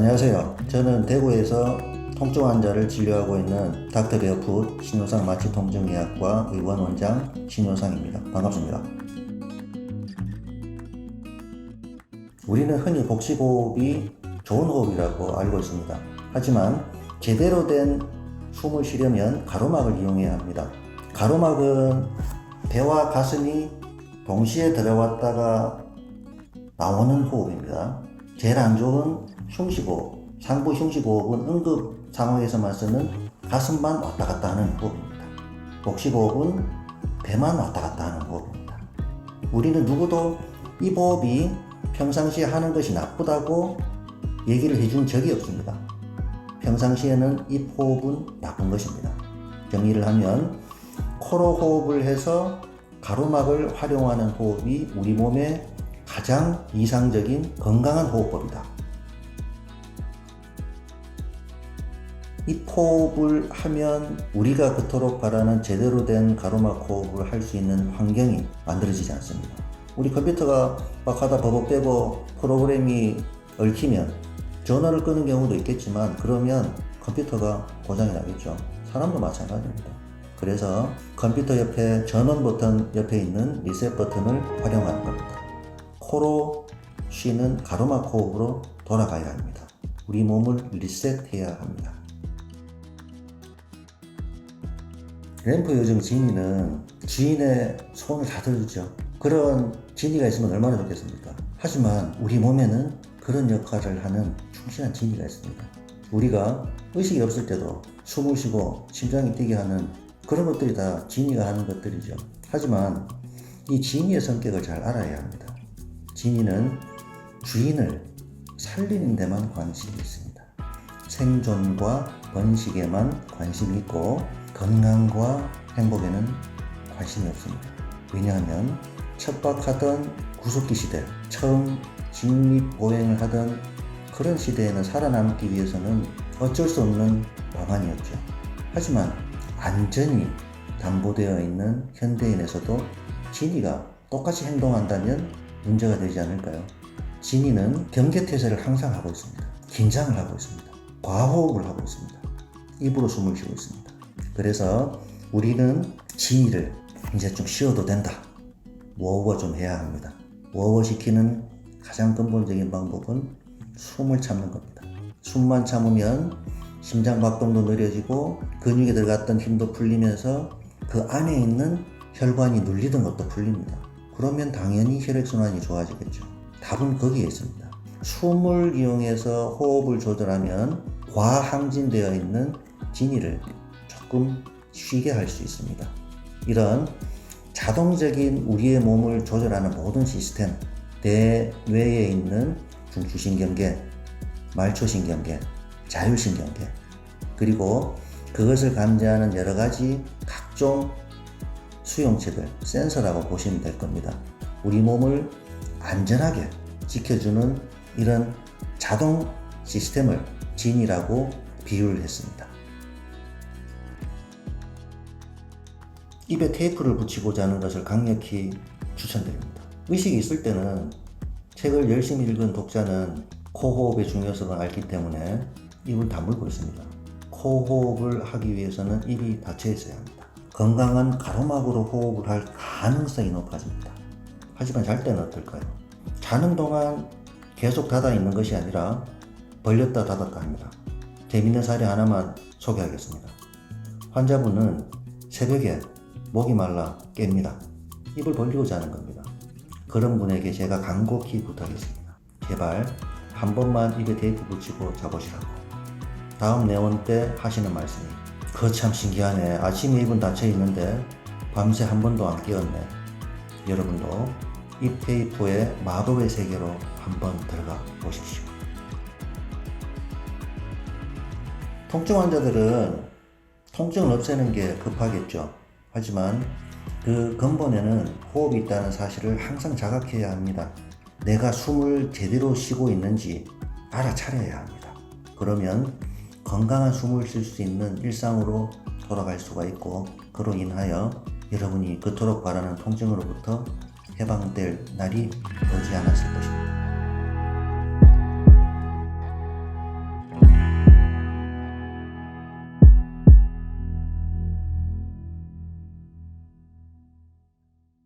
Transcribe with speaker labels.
Speaker 1: 안녕하세요. 저는 대구에서 통증 환자를 진료하고 있는 닥터 베어풋 신효상 마취통증의학과 의원 원장 신효상입니다. 반갑습니다. 우리는 흔히 복식호흡이 좋은 호흡이라고 알고 있습니다. 하지만 제대로 된 숨을 쉬려면 가로막을 이용해야 합니다. 가로막은 배와 가슴이 동시에 들어왔다가 나오는 호흡입니다. 제일 안 좋은 흉식호흡, 상부 흉식호흡은 응급 상황에서만 쓰는 가슴만 왔다 갔다 하는 호흡입니다. 복식호흡은 배만 왔다 갔다 하는 호흡입니다. 우리는 누구도 이 호흡이 평상시에 하는 것이 나쁘다고 얘기를 해준 적이 없습니다. 평상시에는 이 호흡은 나쁜 것입니다. 정리를 하면 코로 호흡을 해서 가로막을 활용하는 호흡이 우리 몸의 가장 이상적인 건강한 호흡법이다. 이 호흡을 하면 우리가 그토록 바라는 제대로 된 가로막 호흡을 할 수 있는 환경이 만들어지지 않습니다. 우리 컴퓨터가 막 하다 버벅 빼고 프로그램이 얽히면 전원을 끄는 경우도 있겠지만 그러면 컴퓨터가 고장이 나겠죠. 사람도 마찬가지입니다. 그래서 컴퓨터 옆에 전원 버튼 옆에 있는 리셋 버튼을 활용하는 겁니다. 코로 쉬는 가로막 호흡으로 돌아가야 합니다. 우리 몸을 리셋해야 합니다. 램프 요정 지니는 주인의 손을 다 들죠. 그런 지니가 있으면 얼마나 좋겠습니까? 하지만 우리 몸에는 그런 역할을 하는 충실한 지니가 있습니다. 우리가 의식이 없을 때도 숨을 쉬고 심장이 뛰게 하는 그런 것들이 다 지니가 하는 것들이죠. 하지만 이 지니의 성격을 잘 알아야 합니다. 지니는 주인을 살리는 데만 관심이 있습니다. 생존과 번식에만 관심이 있고 건강과 행복에는 관심이 없습니다. 왜냐하면 척박하던 구석기 시대, 처음 직립보행을 하던 그런 시대에는 살아남기 위해서는 어쩔 수 없는 방안이었죠. 하지만 안전이 담보되어 있는 현대인에서도 지니가 똑같이 행동한다면 문제가 되지 않을까요? 지니는 경계태세를 항상 하고 있습니다. 긴장을 하고 있습니다. 과호흡을 하고 있습니다. 입으로 숨을 쉬고 있습니다. 그래서 우리는 지니를 이제 좀 쉬어도 된다. 워워 좀 해야 합니다. 워워 시키는 가장 근본적인 방법은 숨을 참는 겁니다. 숨만 참으면 심장 박동도 느려지고 근육에 들어갔던 힘도 풀리면서 그 안에 있는 혈관이 눌리던 것도 풀립니다. 그러면 당연히 혈액순환이 좋아지겠죠. 답은 거기에 있습니다. 숨을 이용해서 호흡을 조절하면 과항진되어 있는 지니를 조금 쉬게 할 수 있습니다. 이런 자동적인 우리의 몸을 조절하는 모든 시스템, 대뇌에 있는 중추신경계, 말초신경계, 자율신경계, 그리고 그것을 감지하는 여러 가지 각종 수용체들, 센서라고 보시면 될 겁니다. 우리 몸을 안전하게 지켜주는 이런 자동 시스템을 지니라고 비유를 했습니다. 입에 테이프를 붙이고자 하는 것을 강력히 추천드립니다. 의식이 있을 때는 책을 열심히 읽은 독자는 코호흡의 중요성을 알기 때문에 입을 다물고 있습니다. 코호흡을 하기 위해서는 입이 닫혀 있어야 합니다. 건강한 가로막으로 호흡을 할 가능성이 높아집니다. 하지만 잘 때는 어떨까요? 자는 동안 계속 닫아 있는 것이 아니라 벌렸다 닫았다 합니다. 재밌는 사례 하나만 소개하겠습니다. 환자분은 새벽에 목이 말라 깹니다. 입을 벌리고 자는 겁니다. 그런 분에게 제가 간곡히 부탁했습니다. 제발 한 번만 입에 테이프 붙이고 자보시라고. 다음 내원 때 하시는 말씀이 참 신기하네. 아침에 입은 닫혀 있는데 밤새 한 번도 안 깨었네. 여러분도 입 테이프의 마법의 세계로 한번 들어가 보십시오. 통증 환자들은 통증을 없애는 게 급하겠죠. 하지만 그 근본에는 호흡이 있다는 사실을 항상 자각해야 합니다. 내가 숨을 제대로 쉬고 있는지 알아차려야 합니다. 그러면 건강한 숨을 쉴 수 있는 일상으로 돌아갈 수가 있고 그로 인하여 여러분이 그토록 바라는 통증으로부터 해방될 날이 오지 않았을 것입니다.